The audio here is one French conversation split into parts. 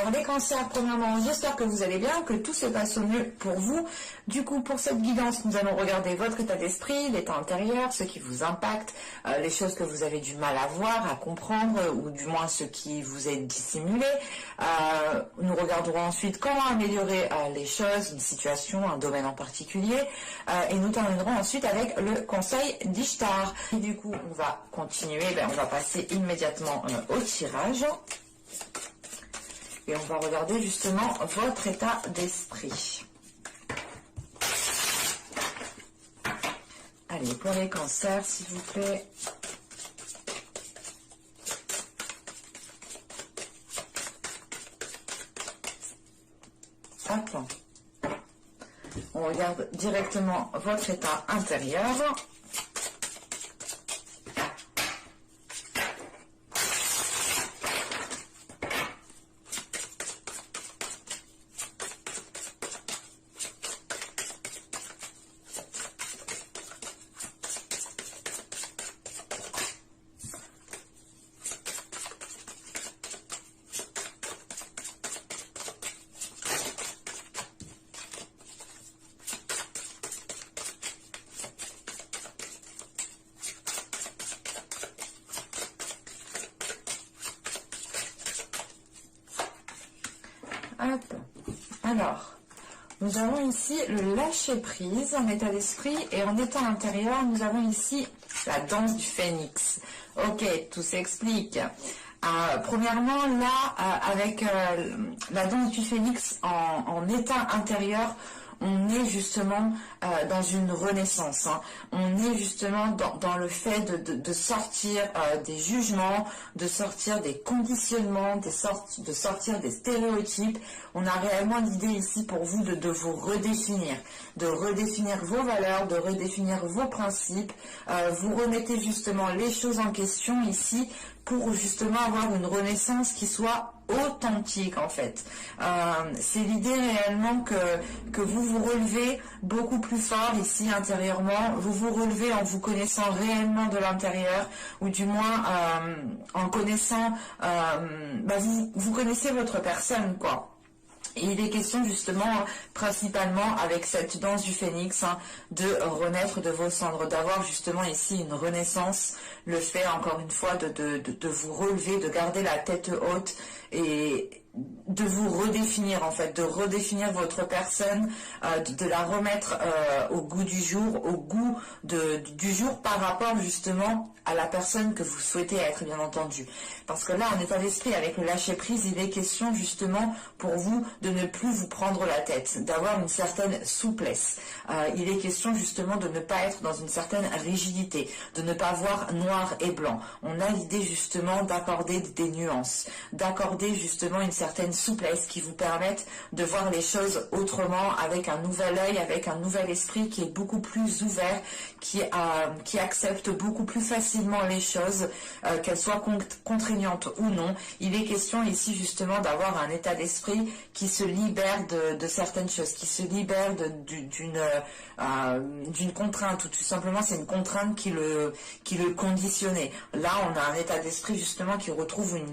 Alors les cancers, premièrement, j'espère que vous allez bien, que tout se passe au mieux pour vous. Du coup, pour cette guidance, nous allons regarder votre état d'esprit, l'état intérieur, ce qui vous impacte, les choses que vous avez du mal à voir, à comprendre, ou du moins ce qui vous est dissimulé. Nous regarderons ensuite comment améliorer les choses, une situation, un domaine en particulier. Et nous terminerons ensuite avec le conseil d'Ishtar. Et du coup, on va continuer, on va passer immédiatement au tirage. Et on va regarder justement votre état d'esprit. Allez, pour les cancers, s'il vous plaît. Hop. On regarde directement votre état intérieur. Hop. Alors, nous avons ici le lâcher prise en état d'esprit et en état intérieur, nous avons ici la danse du phénix. Ok, tout s'explique. Premièrement, là, avec la danse du phénix en état intérieur, on est justement dans une renaissance. On est justement dans le fait de sortir des jugements, de sortir des conditionnements, de sortir des stéréotypes. On a réellement l'idée ici pour vous de vous redéfinir vos valeurs, de redéfinir vos principes. Vous remettez justement les choses en question ici pour justement avoir une renaissance qui soit authentique en fait. C'est l'idée réellement que vous vous relevez beaucoup plus fort ici intérieurement, vous vous relevez en vous connaissant réellement de l'intérieur, ou du moins en connaissant, vous connaissez votre personne quoi. Et il est question justement, principalement avec cette danse du phénix, de renaître de vos cendres, d'avoir justement ici une renaissance, le fait encore une fois de vous relever, de garder la tête haute et de vous redéfinir en fait, de redéfinir votre personne, de la remettre au goût du jour, du jour par rapport justement à la personne que vous souhaitez être, bien entendu. Parce que là, en état d'esprit, avec le lâcher prise, il est question justement pour vous de ne plus vous prendre la tête, d'avoir une certaine souplesse. Il est question justement de ne pas être dans une certaine rigidité, de ne pas voir noir et blanc. On a l'idée justement d'accorder des nuances, d'accorder justement une certaine souplesse qui vous permette de voir les choses autrement, avec un nouvel œil, avec un nouvel esprit qui est beaucoup plus ouvert, qui accepte beaucoup plus facilement les choses, qu'elles soient contraignantes ou non. Il est question ici justement d'avoir un état d'esprit qui se libère de certaines choses, qui se libère d'une contrainte, ou tout simplement c'est une contrainte qui le conditionnait. Là on a un état d'esprit justement qui retrouve une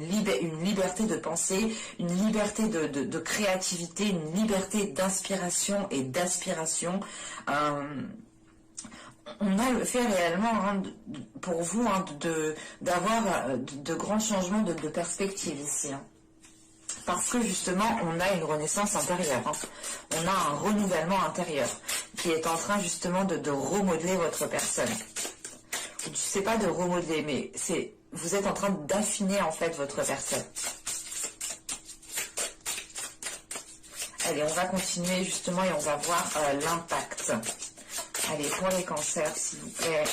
liberté de penser, une liberté de créativité, une liberté d'inspiration et d'aspiration. On a le fait réellement pour vous d'avoir de grands changements de perspective ici. Parce que justement, on a une renaissance intérieure. On a un renouvellement intérieur qui est en train justement de remodeler votre personne. Je ne sais pas de remodeler, mais vous êtes en train d'affiner en fait votre personne. Allez, on va continuer justement et on va voir l'impact. Allez, pour les cancers, s'il vous plaît.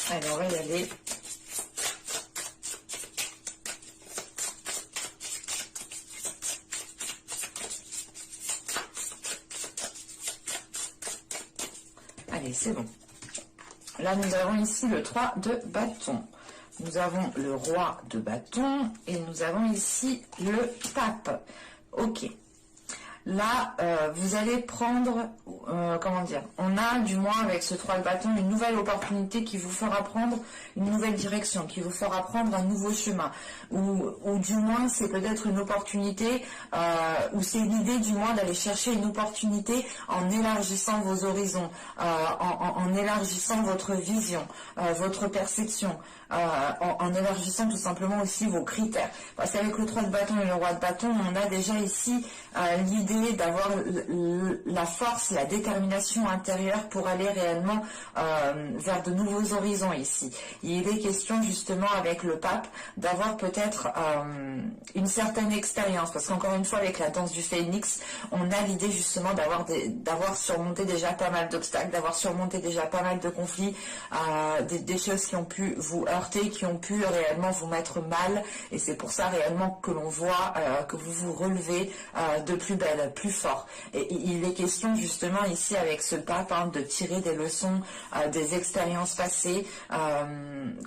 Allez, on va y aller. Allez, c'est bon. Là, nous avons ici le 3 de bâton. Nous avons le roi de bâton et nous avons ici le pape. Ok. Là, vous allez prendre, comment dire, on a du moins avec ce 3 de bâton une nouvelle opportunité qui vous fera prendre une nouvelle direction, qui vous fera prendre un nouveau chemin. Ou du moins, c'est peut-être une opportunité, ou c'est l'idée du moins d'aller chercher une opportunité en élargissant vos horizons, en élargissant votre vision, votre perception. En élargissant tout simplement aussi vos critères. Parce qu'avec le 3 de bâton et le roi de bâton, on a déjà ici l'idée d'avoir la force, la détermination intérieure pour aller réellement vers de nouveaux horizons ici. Il est question justement avec le pape d'avoir peut-être une certaine expérience, parce qu'encore une fois avec la danse du phénix, on a l'idée justement d'avoir surmonté déjà pas mal d'obstacles, d'avoir surmonté déjà pas mal de conflits, des choses qui ont pu vous heurter, qui ont pu réellement vous mettre mal, et c'est pour ça réellement que l'on voit que vous vous relevez de plus belle, plus fort. Et il est question justement ici avec ce pape de tirer des leçons des expériences passées.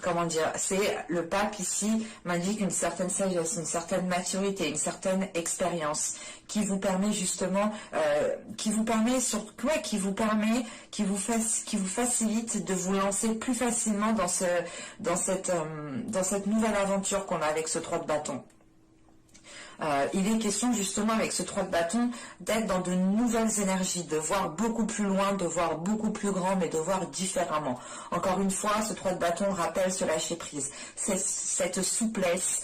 Comment dire, c'est le pape ici m'indique une certaine sagesse, une certaine maturité, une certaine expérience qui vous permet justement, qui vous facilite de vous lancer plus facilement dans cette nouvelle aventure qu'on a avec ce 3 de bâton. Il est question justement avec ce 3 de bâton d'être dans de nouvelles énergies, de voir beaucoup plus loin, de voir beaucoup plus grand, mais de voir différemment. Encore une fois, ce 3 de bâton rappelle ce lâcher prise. C'est cette souplesse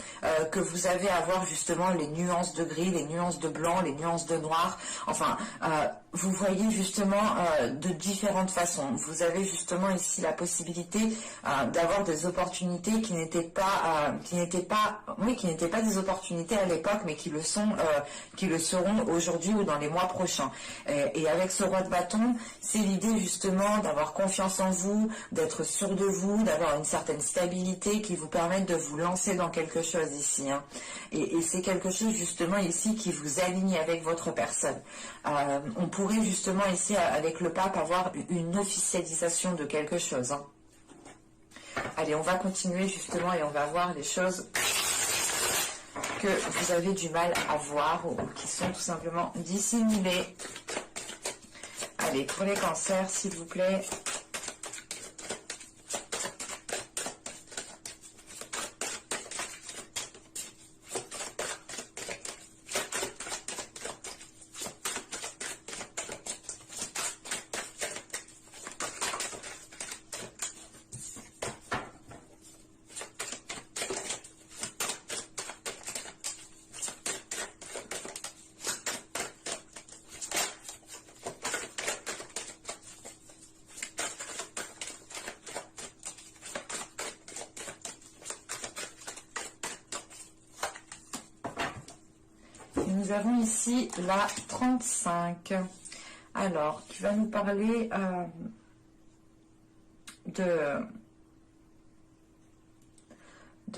que vous avez à voir justement les nuances de gris, les nuances de blanc, les nuances de noir. Enfin, vous voyez justement de différentes façons. Vous avez justement ici la possibilité d'avoir des opportunités qui n'étaient pas des opportunités à l'époque, mais qui le seront aujourd'hui ou dans les mois prochains. Et avec ce roi de bâton, c'est l'idée justement d'avoir confiance en vous, d'être sûr de vous, d'avoir une certaine stabilité qui vous permette de vous lancer dans quelque chose ici. Et c'est quelque chose justement ici qui vous aligne avec votre personne. On pourrait justement ici avec le pape avoir une officialisation de quelque chose. Allez, on va continuer justement et on va voir les choses que vous avez du mal à voir ou qui sont tout simplement dissimulées. Allez, pour les cancers, s'il vous plaît. Nous avons ici la 35. Alors, qui va nous parler de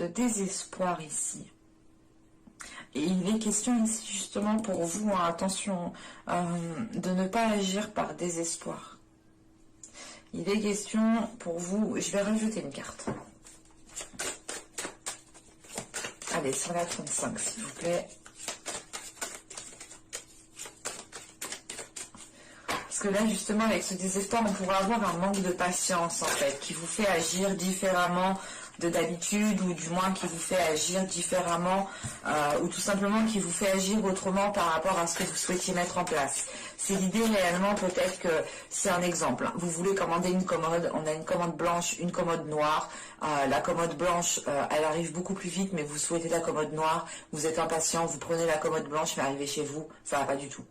désespoir ici. Et il est question ici justement pour vous, attention, de ne pas agir par désespoir. Il est question pour vous, je vais rajouter une carte. Allez, sur la 35, s'il vous plaît. Parce que là, justement, avec ce désespoir, on pourrait avoir un manque de patience, en fait, qui vous fait agir différemment de d'habitude, ou du moins qui vous fait agir différemment, ou tout simplement qui vous fait agir autrement par rapport à ce que vous souhaitiez mettre en place. C'est l'idée réellement, peut-être que c'est un exemple. Vous voulez commander une commode, on a une commande blanche, une commode noire. La commode blanche, elle arrive beaucoup plus vite, mais vous souhaitez la commode noire, vous êtes impatient, vous prenez la commode blanche, mais arrivez chez vous, ça va pas du tout.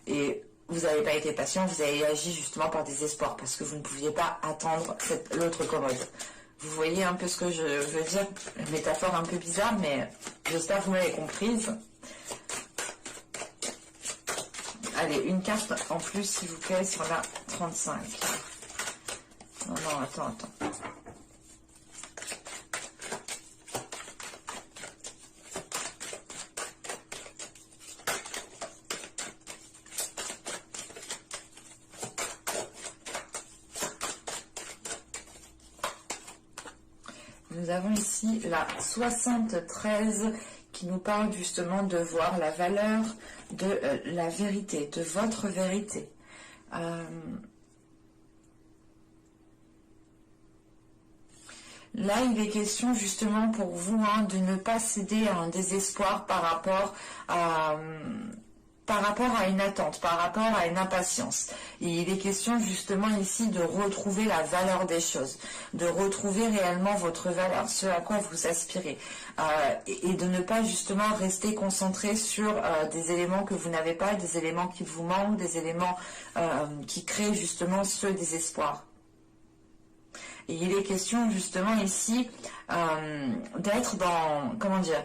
Et vous n'avez pas été patient, vous avez agi justement par désespoir, parce que vous ne pouviez pas attendre l'autre commode. Vous voyez un peu ce que je veux dire, une métaphore un peu bizarre, mais j'espère que vous m'avez comprise. Allez, une carte en plus, s'il vous plaît, sur la 35. Non, attends. Nous avons ici la 73 qui nous parle justement de voir la valeur de la vérité, de votre vérité. Là, il est question justement pour vous de ne pas céder à un désespoir par rapport à une attente, par rapport à une impatience. Et il est question justement ici de retrouver la valeur des choses, de retrouver réellement votre valeur, ce à quoi vous aspirez, et de ne pas justement rester concentré sur des éléments que vous n'avez pas, des éléments qui vous manquent, des éléments qui créent justement ce désespoir. Et il est question justement ici d'être dans, comment dire,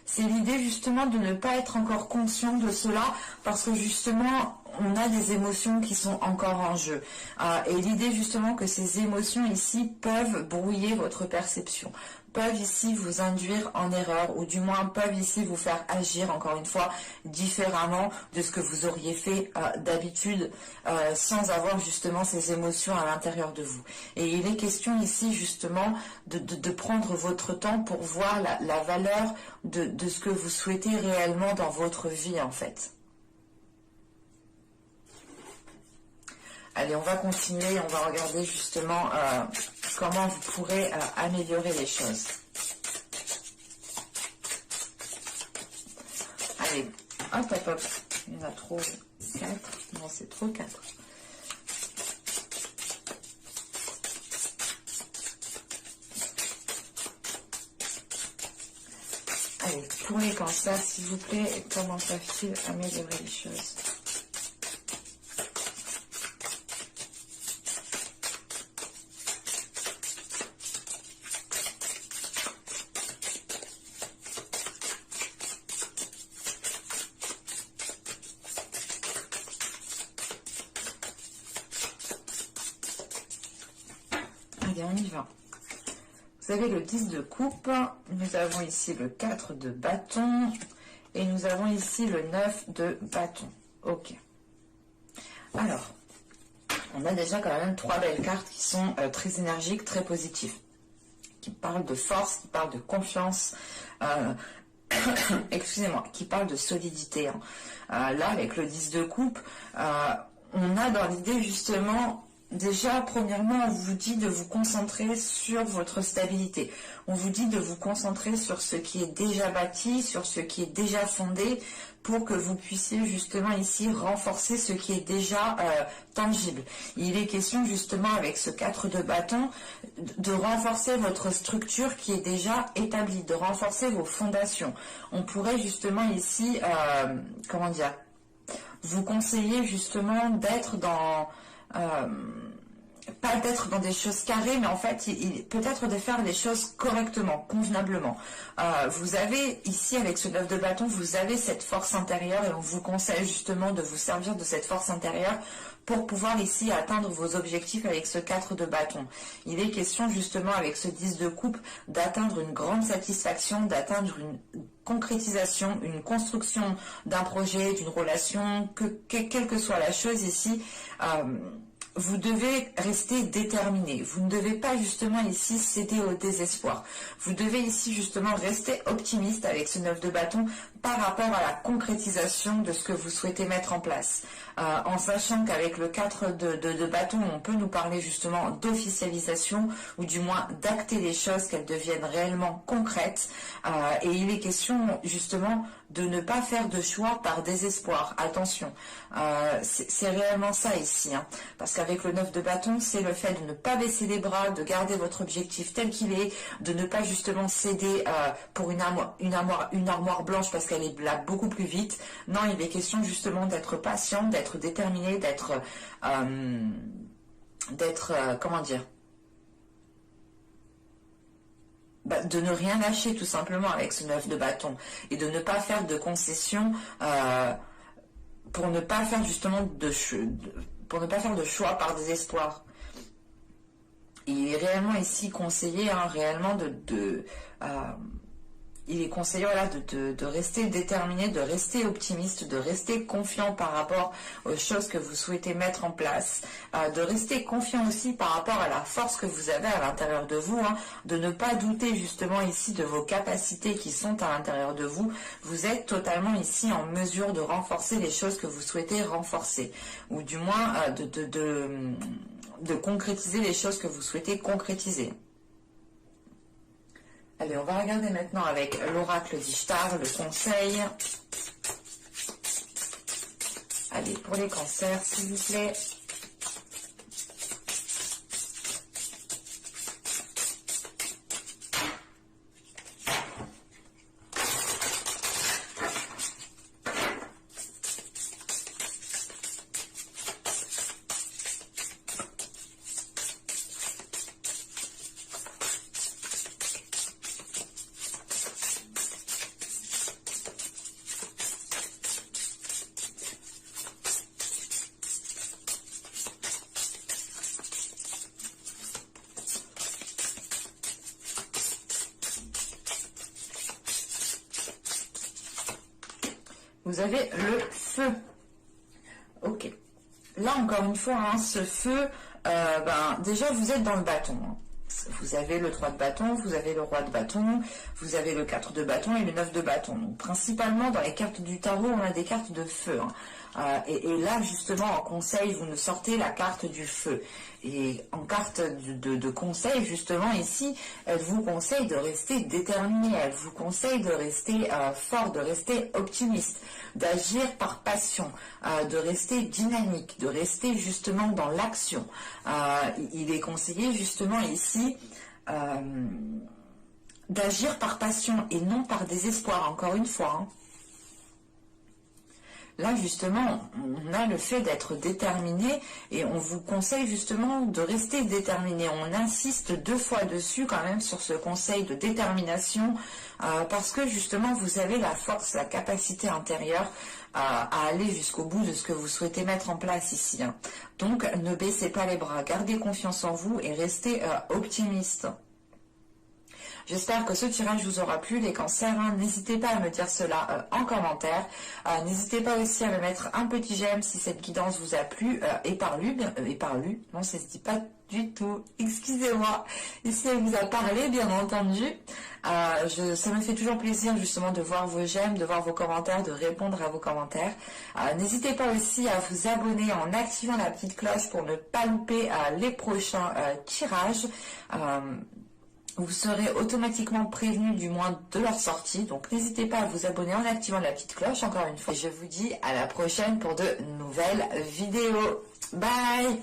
c'est l'idée justement de ne pas être encore conscient de cela parce que justement on a des émotions qui sont encore en jeu. Et l'idée justement que ces émotions ici peuvent brouiller votre perception, peuvent ici vous induire en erreur ou du moins peuvent ici vous faire agir encore une fois différemment de ce que vous auriez fait d'habitude sans avoir justement ces émotions à l'intérieur de vous. Et il est question ici justement de prendre votre temps pour voir la valeur de ce que vous souhaitez réellement dans votre vie en fait. Allez, on va continuer, on va regarder justement comment vous pourrez améliorer les choses. Allez, hop, hop, hop. Il y en a trop 4. Non, c'est trop 4. Allez, pour les cancers, s'il vous plaît, comment peuvent-ils améliorer les choses ? On y va. Vous avez le 10 de coupe, nous avons ici le 4 de bâton et nous avons ici le 9 de bâton. Ok. Alors, on a déjà quand même 3 belles cartes qui sont très énergiques, très positives, qui parlent de force, qui parlent de confiance, excusez-moi, qui parlent de solidité. Là, avec le 10 de coupe, on a dans l'idée justement... Déjà, premièrement, on vous dit de vous concentrer sur votre stabilité. On vous dit de vous concentrer sur ce qui est déjà bâti, sur ce qui est déjà fondé, pour que vous puissiez justement ici renforcer ce qui est déjà tangible. Il est question justement avec ce 4 de bâton de renforcer votre structure qui est déjà établie, de renforcer vos fondations. On pourrait justement ici, comment dire, vous conseiller justement d'être dans... pas d'être dans des choses carrées, mais en fait, peut-être de faire les choses correctement, convenablement. Vous avez ici, avec ce 9 de bâton, vous avez cette force intérieure et on vous conseille justement de vous servir de cette force intérieure pour pouvoir ici atteindre vos objectifs avec ce 4 de bâton. Il est question justement avec ce 10 de coupe d'atteindre une grande satisfaction, d'atteindre une concrétisation, une construction d'un projet, d'une relation, quelle que soit la chose ici, vous devez rester déterminé. Vous ne devez pas justement ici céder au désespoir. Vous devez ici justement rester optimiste avec ce 9 de bâton par rapport à la concrétisation de ce que vous souhaitez mettre en place. En sachant qu'avec le 4 de bâton, on peut nous parler justement d'officialisation ou du moins d'acter les choses, qu'elles deviennent réellement concrètes. Et il est question justement de ne pas faire de choix par désespoir. Attention, c'est réellement ça ici. Parce qu'avec le 9 de bâton, c'est le fait de ne pas baisser les bras, de garder votre objectif tel qu'il est, de ne pas justement céder pour une armoire blanche parce qu'elle est là beaucoup plus vite. Non, il est question justement d'être patient, d'être déterminé, comment dire, de ne rien lâcher tout simplement avec ce 9 de bâton et de ne pas faire de concessions pour ne pas faire justement pour ne pas faire de choix par désespoir. Il est réellement ici conseillé réellement il est conseillé voilà, de rester déterminé, de rester optimiste, de rester confiant par rapport aux choses que vous souhaitez mettre en place, de rester confiant aussi par rapport à la force que vous avez à l'intérieur de vous, hein, de ne pas douter justement ici de vos capacités qui sont à l'intérieur de vous. Vous êtes totalement ici en mesure de renforcer les choses que vous souhaitez renforcer, ou du moins de concrétiser les choses que vous souhaitez concrétiser. Allez, on va regarder maintenant avec l'oracle d'Ishtar, le conseil. Allez, pour les cancers, s'il vous plaît. Vous avez le feu. Ok. Là, encore une fois, hein, ce feu, déjà, vous êtes dans le bâton. Hein. Vous avez le 3 de bâton, vous avez le roi de bâton, vous avez le 4 de bâton et le 9 de bâton. Donc, principalement, dans les cartes du tarot, on a des cartes de feu. Hein. Et là, justement, en conseil, vous nous sortez la carte du feu. Et en carte de conseil, justement, ici, elle vous conseille de rester déterminé, elle vous conseille de rester fort, de rester optimiste, d'agir par passion, de rester dynamique, de rester justement dans l'action. Il est conseillé, justement, ici, d'agir par passion et non par désespoir, encore une fois. Hein. Là, justement, on a le fait d'être déterminé et on vous conseille justement de rester déterminé. On insiste 2 fois dessus quand même sur ce conseil de détermination parce que justement, vous avez la force, la capacité intérieure à aller jusqu'au bout de ce que vous souhaitez mettre en place ici. Hein. Donc, ne baissez pas les bras, gardez confiance en vous et restez optimiste. J'espère que ce tirage vous aura plu, les cancers. Hein. N'hésitez pas à me dire cela en commentaire. N'hésitez pas aussi à me mettre un petit j'aime si cette guidance vous a plu et parlu. Non, ça se dit pas du tout. Excusez-moi. Et si elle vous a parlé, bien entendu. Ça me fait toujours plaisir justement de voir vos j'aime, de voir vos commentaires, de répondre à vos commentaires. N'hésitez pas aussi à vous abonner en activant la petite cloche pour ne pas louper les prochains tirages. Vous serez automatiquement prévenu du moins de leur sortie. Donc n'hésitez pas à vous abonner en activant la petite cloche encore une fois. Et je vous dis à la prochaine pour de nouvelles vidéos. Bye!